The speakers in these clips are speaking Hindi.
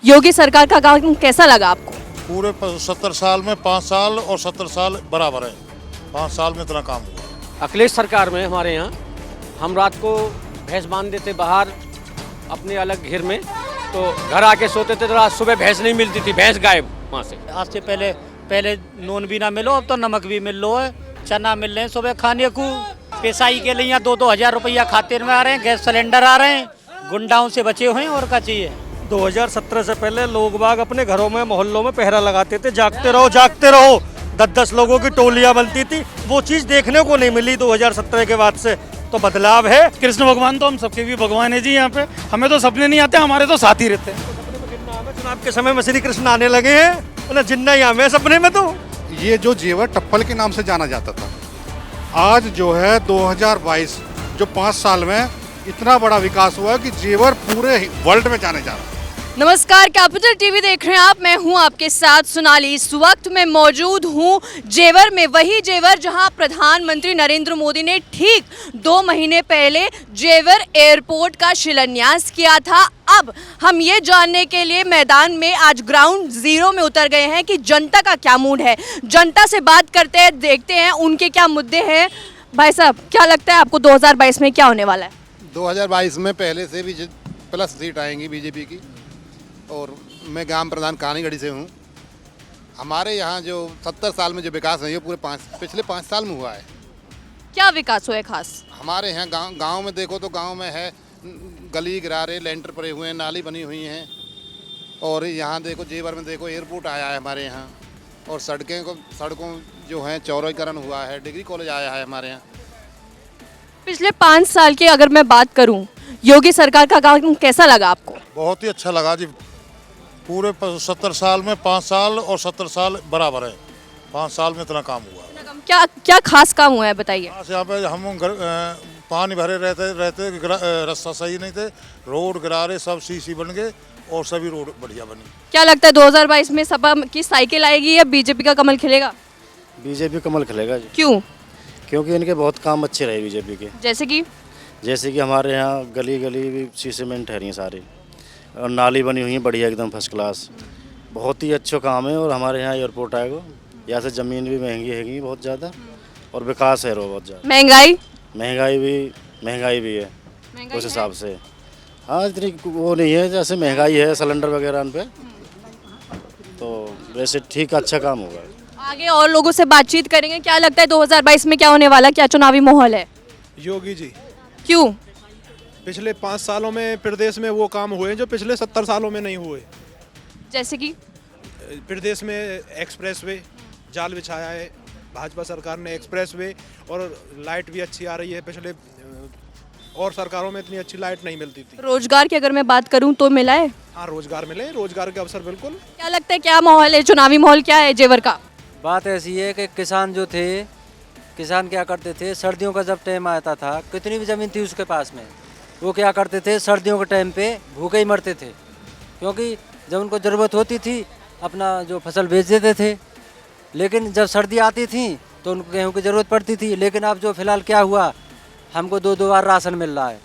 योगी सरकार का काम कैसा लगा आपको? पूरे 70 साल में 5 साल और 70 साल बराबर है। 5 साल में इतना काम हुआ। अखिलेश सरकार में हमारे यहाँ हम रात को भैंस बांध देते बाहर अपने अलग घेर में, तो घर आके सोते थे तो रात सुबह भैंस नहीं मिलती थी, भैंस गायब वहाँ से। आज से पहले नून भी ना मिलो, अब तो नमक भी मिल लो है, चना मिल रहे हैं सुबह खाने को। पेशाई के लिए यहाँ 2-2 हज़ार रुपया खाते में आ रहे हैं, गैस सिलेंडर आ रहे हैं, गुंडाओं से बचे हुए हैं और क्या चाहिए। 2017 से पहले लोग बाग अपने घरों में मोहल्लों में पहरा लगाते थे, जागते रहो 10-10 लोगों की टोलियां बनती थी। वो चीज़ देखने को नहीं मिली 2017 के बाद से, तो बदलाव है। कृष्ण भगवान तो हम सबके भी भगवान है जी। यहाँ पे हमें तो सपने नहीं आते, हमारे तो साथ ही रहते हैं। चुनाव के समय में श्री कृष्ण आने लगे हैं, जिन्ना ही हमें सपने में। तो ये जो जेवर टप्पल के नाम से जाना जाता था, आज जो है 2022 जो 5 साल में इतना बड़ा विकास हुआ है कि जेवर पूरे वर्ल्ड में जाने जा रहा है। नमस्कार, कैपिटल टीवी देख रहे हैं आप। मैं हूं आपके साथ सोनाली। इस वक्त मैं मौजूद हूं जेवर में, वही जेवर जहां प्रधानमंत्री नरेंद्र मोदी ने ठीक 2 महीने पहले जेवर एयरपोर्ट का शिलान्यास किया था। अब हम ये जानने के लिए मैदान में आज ग्राउंड जीरो में उतर गए हैं कि जनता का क्या मूड है। जनता से बात करते हैं, देखते हैं उनके क्या मुद्दे हैं। भाई साहब, क्या लगता है आपको 2022 में क्या होने वाला है? 2022 में पहले से भी प्लस सीट आएंगी बीजेपी की। और मैं ग्राम प्रधान कानीगढ़ी से हूँ। हमारे यहाँ जो 70 साल में जो विकास है ये पिछले 5 साल में हुआ है। क्या विकास हुआ है खास? हमारे यहाँ गांव में देखो तो गांव में है गली गिरारे, लेंटर पड़े हुए हैं, नाली बनी हुई हैं। और यहाँ देखो जेवर में देखो एयरपोर्ट आया है हमारे यहाँ। और सड़कों जो हैं चौड़ीकरण हुआ है, डिग्री कॉलेज आया है हमारे यहाँ। पिछले 5 साल की अगर मैं बात करूं, योगी सरकार का काम कैसा लगा आपको? बहुत ही अच्छा लगा जी। पूरे 70 साल में 5 साल और 70 साल बराबर है। 5 साल में इतना काम हुआ। क्या क्या खास काम हुआ है बताइए? यहाँ पे हम पानी भरे रहते रास्ता सही नहीं थे, रोड गिरारे सब सीसी बन गए और सभी रोड बढ़िया बनी। क्या लगता है 2022 में सपा की साइकिल आएगी या बीजेपी का कमल खिलेगा? बीजेपी कमल खिलेगा जी। क्यों? क्योंकि इनके बहुत काम अच्छे रहे बीजेपी के। जैसे कि हमारे यहाँ गली भी सीमेंट है रही है सारी, और नाली बनी हुई है बढ़िया एकदम फर्स्ट क्लास। बहुत ही अच्छा काम है। और हमारे यहाँ एयरपोर्ट आएगा, यहाँ से ज़मीन भी महंगी हैगी बहुत ज़्यादा, और विकास है बहुत ज़्यादा। महंगाई भी है उस हिसाब से। हाँ, इतनी वो नहीं है जैसे महंगाई है सिलेंडर वगैरह उन पे, तो वैसे ठीक अच्छा काम होगा। आगे और लोगों से बातचीत करेंगे। क्या लगता है 2022 में क्या होने वाला, क्या चुनावी माहौल है? योगी जी, क्यों? पिछले 5 सालों में प्रदेश में वो काम हुए जो पिछले 70 सालों में नहीं हुए। जैसे कि प्रदेश में एक्सप्रेसवे जाल बिछाया है भाजपा सरकार ने, एक्सप्रेसवे, और लाइट भी अच्छी आ रही है। पिछले और सरकारों में इतनी अच्छी लाइट नहीं मिलती थी। रोजगार की अगर मैं बात करूं तो मिला है? हाँ, रोजगार मिले, रोजगार के अवसर बिल्कुल। क्या लगता है क्या माहौल है, चुनावी माहौल क्या है जेवर का? बात ऐसी है कि किसान जो थे, किसान क्या करते थे, सर्दियों का जब टाइम आता था, कितनी भी ज़मीन थी उसके पास में, वो क्या करते थे, सर्दियों के टाइम पे भूखे ही मरते थे। क्योंकि जब उनको ज़रूरत होती थी अपना जो फसल बेच देते थे, लेकिन जब सर्दी आती थी तो उनको गेहूं की ज़रूरत पड़ती थी। लेकिन अब जो फिलहाल क्या हुआ, हमको 2 बार राशन मिल रहा है।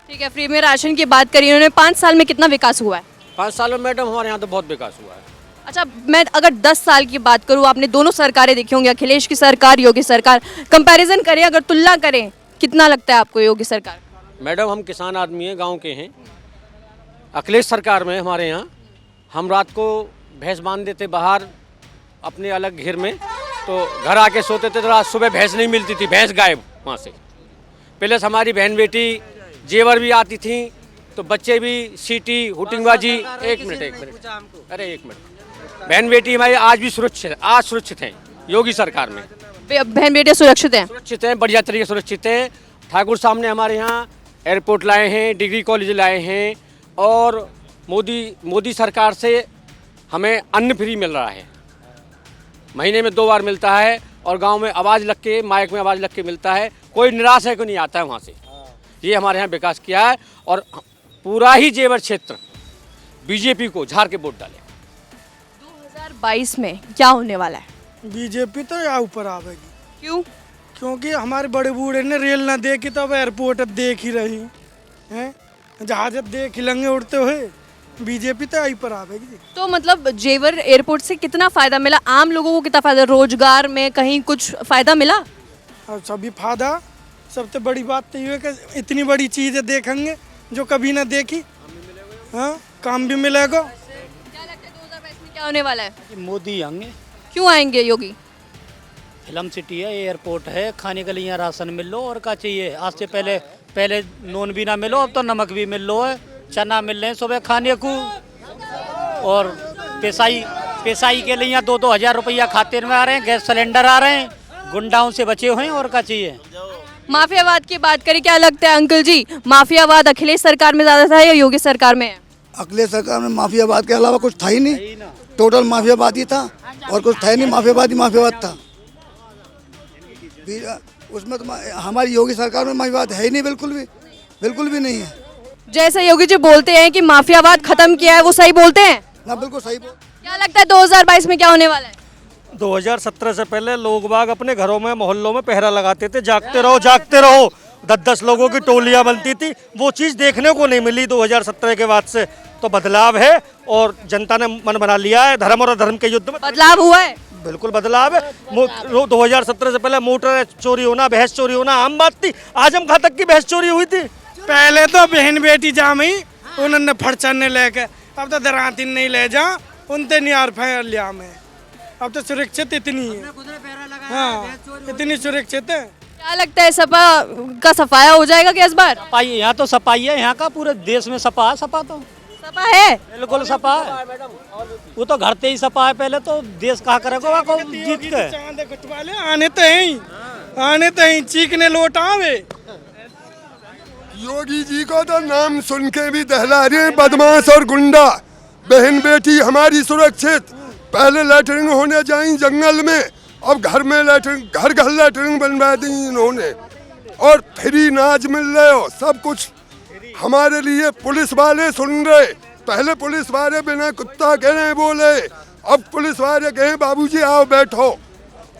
ठीक है, फ्री में राशन की बात करी उन्होंने। 5 साल में कितना विकास हुआ है? 5 साल में मैडम हमारे यहाँ तो बहुत विकास हुआ है। अच्छा, मैं अगर 10 साल की बात करूं, आपने दोनों सरकारें देखी होंगी, अखिलेश की सरकार, योगी सरकार, कंपैरिजन करें, अगर तुलना करें, कितना लगता है आपको योगी सरकार? मैडम, हम किसान आदमी हैं, गांव के हैं। अखिलेश सरकार में हमारे यहाँ हम रात को भैंस बांध देते बाहर अपने अलग घेर में, तो घर आके सोते थे तो रात सुबह भैंस नहीं मिलती थी, भैंस गायब वहाँ से। प्लस हमारी बहन बेटी जेवर भी आती थी, तो बच्चे भी सीटी हुटिंगबाजी। एक मिनट, अरे 1 मिनट। बहन बेटी हमारी आज भी सुरक्षित हैं योगी सरकार में। बहन बेटे सुरक्षित हैं? बढ़िया तरीके से सुरक्षित हैं। ठाकुर साहब ने हमारे यहाँ एयरपोर्ट लाए हैं, डिग्री कॉलेज लाए हैं, और मोदी सरकार से हमें अन्न फ्री मिल रहा है, महीने में 2 बार मिलता है, और गांव में आवाज़ लग के, माइक में आवाज़ लग के मिलता है। कोई निराश है, कोई नहीं आता है वहाँ से। ये हमारे यहाँ विकास किया है, और पूरा ही जेवर क्षेत्र बीजेपी को झाड़ के वोट डाले। 2022 में क्या होने वाला है? बीजेपी तो यहाँ ऊपर आवेगी। क्यों? क्योंकि हमारे बड़े बूढ़े ने रेल ना देखी तो अब एयरपोर्ट अब देख ही रही हैं, जहाज अब देख ही लेंगे उड़ते हुए। बीजेपी तो आई पर आवेगी जी। तो मतलब जेवर एयरपोर्ट से कितना फायदा मिला, आम लोगों को कितना फायदा, रोजगार में कहीं कुछ फायदा मिला? और सभी फायदा, सबसे बड़ी बात तो ये है कि इतनी बड़ी चीज़ें देखेंगे जो कभी ना देखी। हाँ, काम भी मिलेगा। क्या लगता है 2022 में क्या होने वाला है? मोदी आएंगे। क्यों आएंगे योगी? फिल्म सिटी है, एयरपोर्ट है, खाने के लिए यहाँ राशन मिल लो और क्या चाहिए। आज से पहले नून भी ना मिलो, अब तो नमक भी मिल लो है, चना मिल रहे हैं सुबह खाने को, और पेशाई के लिए यहाँ 2-2 हज़ार रुपया खाते में आ रहे हैं, गैस सिलेंडर आ रहे हैं, गुंडाओं से बचे हुए हैं और क्या चाहिए। माफियावाद की बात करें, क्या लगता है अंकल जी, माफियावाद अखिलेश सरकार में ज्यादा था या योगी सरकार में है? अखिलेश सरकार में माफियावाद के अलावा कुछ था ही नहीं, टोटल माफियावाद ही था और कुछ था ही नहीं, माफियावाद था। उसमें तो हमारी योगी सरकार में माफियावाद है ही नहीं, बिल्कुल भी नहीं है। जैसे योगी जी बोलते हैं कि माफियावाद खत्म किया है, वो सही बोलते हैं? ना, बिल्कुल सही। क्या लगता है 2022 में क्या होने वाला है? 2017 से पहले लोग बाग अपने घरों में मोहल्लों में पहरा लगाते थे, जागते रहो 10-10 लोगों की टोलियां बनती थी। वो चीज़ देखने को नहीं मिली 2017 के बाद से। तो बदलाव है और जनता ने मन बना लिया है। धर्म और अधर्म के युद्ध में बदलाव हुआ है, बिल्कुल बदलाव है। 2017 से पहले मोटर चोरी होना, भैंस चोरी होना आम बात थी। आजम खां तक की भैंस चोरी हुई थी। पहले तो बहन बेटी जामी उन्होंने फड़चने लेके, अब तो दराती नहीं ले जा, उनते नहीं यार फैल लिया में। अब तो सुरक्षित इतनी है, हाँ, इतनी सुरक्षित है। क्या लगता है सपा का सफाया हो जाएगा क्या इस बार? सपाई यहाँ तो सपाई है, यहाँ का पूरे देश में सपा तो सपा है, बिल्कुल सपा है। वो तो घर से ही सपा है, पहले तो देश कहा करेगा को जीत के। चांद वाले आने तो ही चीखने लौट आवे। योगी जी को तो नाम सुन के भी दहला रहे बदमाश और गुंडा। बहन बेटी हमारी सुरक्षित, पहले लैटरिन होने जाई जंगल में, अब घर में लैटरिन, घर लैटरिन बनवा दी इन्होंने, और फ्री नाज मिल रहे हो, सब कुछ हमारे लिए। पुलिस वाले सुन रहे, पहले पुलिस वाले बिना कुत्ता कहने बोले, अब पुलिस वाले कहे बाबूजी आओ बैठो।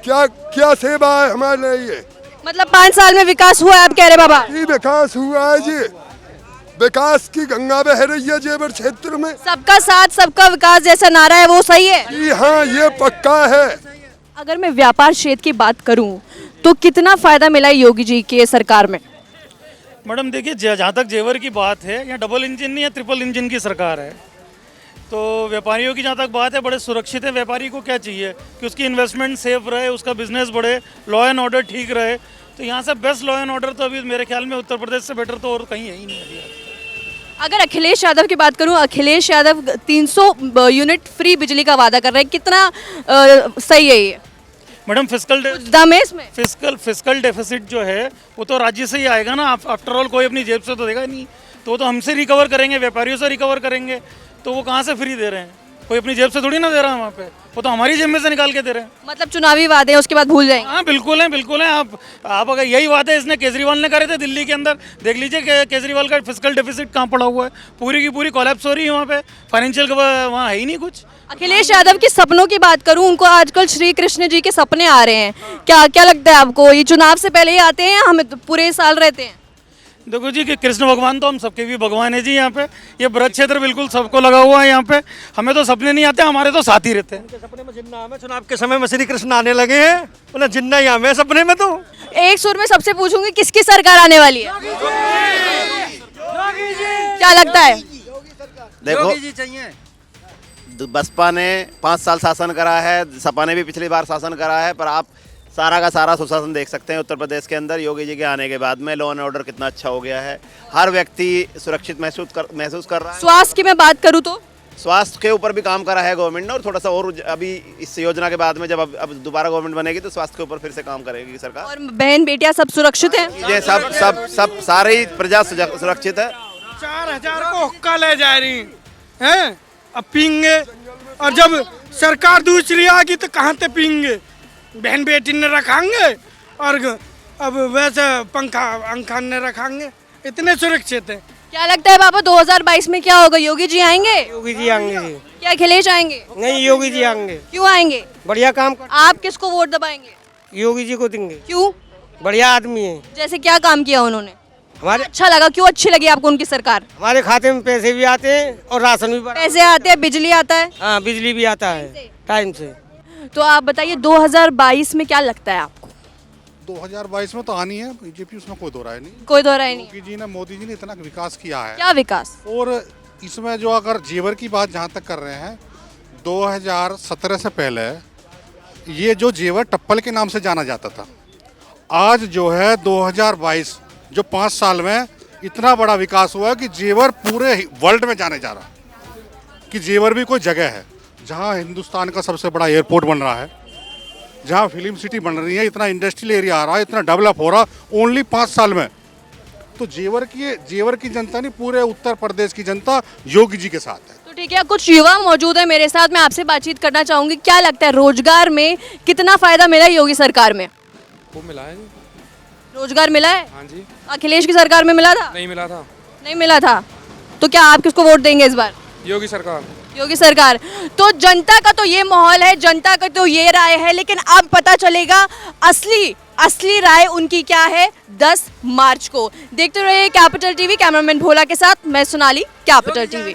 क्या सेवा है हमारे लिए। मतलब 5 साल में विकास हुआ है आप कह रहे बाबा? ये विकास हुआ है जी, विकास की गंगा बह रही है जेवर क्षेत्र में। सबका साथ सबका विकास जैसा नारा है वो सही है जी हाँ, ये पक्का है। अगर मैं व्यापार क्षेत्र की बात करूं तो कितना फायदा मिला है योगी जी के सरकार में? मैडम देखिए, जहाँ तक जेवर की बात है, यहाँ डबल इंजन नहीं या ट्रिपल इंजन की सरकार है। तो व्यापारियों की जहाँ तक बात है, बड़े सुरक्षित है। व्यापारी को क्या चाहिए कि उसकी इन्वेस्टमेंट सेफ रहे, उसका बिजनेस बढ़े, लॉ एंड ऑर्डर ठीक रहे। तो यहाँ से बेस्ट लॉ एंड ऑर्डर तो अभी मेरे ख्याल में उत्तर प्रदेश से बेटर तो और कहीं है ही नहीं। अगर अखिलेश यादव की बात करूं, अखिलेश यादव 300 यूनिट फ्री बिजली का वादा कर रहे हैं, कितना सही है ये? मैडम फिस्कल डेफिसिट जो है वो तो राज्य से ही आएगा ना। आफ्टर ऑल कोई अपनी जेब से तो देगा नहीं, तो वो तो हमसे रिकवर करेंगे, व्यापारियों से रिकवर करेंगे। तो वो कहाँ से फ्री दे रहे हैं? कोई अपनी जेब से थोड़ी ना दे रहा है वहाँ पे, वो तो हमारी जेब में से निकाल के दे रहे हैं। मतलब चुनावी वादे हैं उसके बाद भूल जाएंगे? हाँ बिल्कुल है। आप अगर यही वादे इसने केजरीवाल ने करे थे दिल्ली के अंदर, देख लीजिए कि केजरीवाल का फिस्कल डेफिसिट कहाँ पड़ा हुआ है। पूरी की पूरी कोलैप्स हो रही है वहाँ पे, फाइनेंशियल वहाँ है ही नहीं कुछ। अखिलेश यादव के सपनों की बात करूं, उनको आजकल श्री कृष्ण जी के सपने आ रहे हैं। क्या लगता है आपको, ये चुनाव से पहले ही आते हैं या हमें पूरे साल रहते हैं? देखो जी कि कृष्ण भगवान तो हम सबके भी भगवान है जी। यहाँ पे ये ब्रज क्षेत्र बिल्कुल सबको लगा हुआ है। यहाँ पे हमें तो सपने नहीं आते, हमारे तो साथ ही रहते हैं। सपने में जिन्ना हमें चुनाव के समय में श्री कृष्ण आने लगे हैं, उन्हें जिन्ना ही हमें सपने में। तो एक सुर में सबसे पूछूंगी, किसकी सरकार आने वाली है? क्या लगता है? देखो, बसपा ने 5 साल शासन करा है, सपा ने भी पिछली बार शासन करा है, पर आप सारा का सारा सुशासन देख सकते हैं उत्तर प्रदेश के अंदर। योगी जी के आने के बाद में लॉ एंड ऑर्डर कितना अच्छा हो गया है, हर व्यक्ति सुरक्षित महसूस कर रहा है। स्वास्थ्य की मैं बात करूं तो स्वास्थ्य के ऊपर भी काम करा है गवर्नमेंट ने, और थोड़ा सा और अभी इस योजना के बाद में जब अब दोबारा गवर्नमेंट बनेगी तो स्वास्थ्य के ऊपर फिर से काम करेगी सरकार। और बहन बेटियां सब सुरक्षित हैं? ये सब सारी प्रजा सुरक्षित है। 4000 को हुक्का ले जा रही हैं, अब पीएंगे, और जब सरकार दूसरी आ गई तो कहाँ से पीएंगे? बहन बेटी ने रखांगे और अब वैसे पंखा ने रखांगे, इतने सुरक्षित है। क्या लगता है बाबा 2022 में क्या होगा? योगी जी आएंगे? योगी जी आएंगे जी। क्या अखिलेश आएंगे? नहीं, योगी जी आएंगे। क्यों आएंगे? बढ़िया काम आप किसको वोट दबाएंगे? योगी जी को देंगे। क्यों? बढ़िया आदमी है। जैसे क्या काम किया उन्होंने? हमारे अच्छा लगा, क्यों अच्छी लगी आपको उनकी सरकार? हमारे खाते में पैसे भी आते हैं और राशन भी पैसे आते हैं, बिजली आता है, हाँ बिजली भी आता है टाइम से। तो आप बताइए 2022 में क्या लगता है आपको? 2022 में तो आनी है बीजेपी, उसमें कोई दो राय नहीं। कोई दो राय नहीं। मोदी जी ने इतना विकास किया है। क्या विकास? और इसमें जो अगर जेवर की बात जहाँ तक कर रहे हैं, 2017 से पहले ये जो जेवर टप्पल के नाम से जाना जाता था, आज जो है 2022 जो 5 साल में इतना बड़ा विकास हुआ है कि जेवर पूरे वर्ल्ड में जाने जा रहा है कि जेवर भी कोई जगह है जहाँ हिंदुस्तान का सबसे बड़ा एयरपोर्ट बन रहा है, जहाँ फिल्म सिटी बन रही है, इतना इंडस्ट्रियल एरिया आ रहा है, इतना डेवलप हो रहा ओनली 5 साल में। तो जेवर की जनता नहीं, पूरे उत्तर प्रदेश की जनता योगी जी के साथ है। तो ठीक है, कुछ युवा मौजूद है मेरे साथ, मैं आपसे बातचीत करना चाहूंगी। क्या लगता है रोजगार में कितना फायदा मिला है योगी सरकार में? वो मिला है। रोजगार मिला है? हाँ जी। अखिलेश की सरकार में मिला था? नहीं मिला था। नहीं मिला था। तो क्या आप किसको वोट देंगे इस बार? योगी सरकार। योगी सरकार। तो जनता का तो ये माहौल है, जनता का तो ये राय है, लेकिन अब पता चलेगा असली राय उनकी क्या है 10 मार्च को। देखते रहिए कैपिटल टीवी, कैमरामैन भोला के साथ मैं सोनाली, कैपिटल टीवी।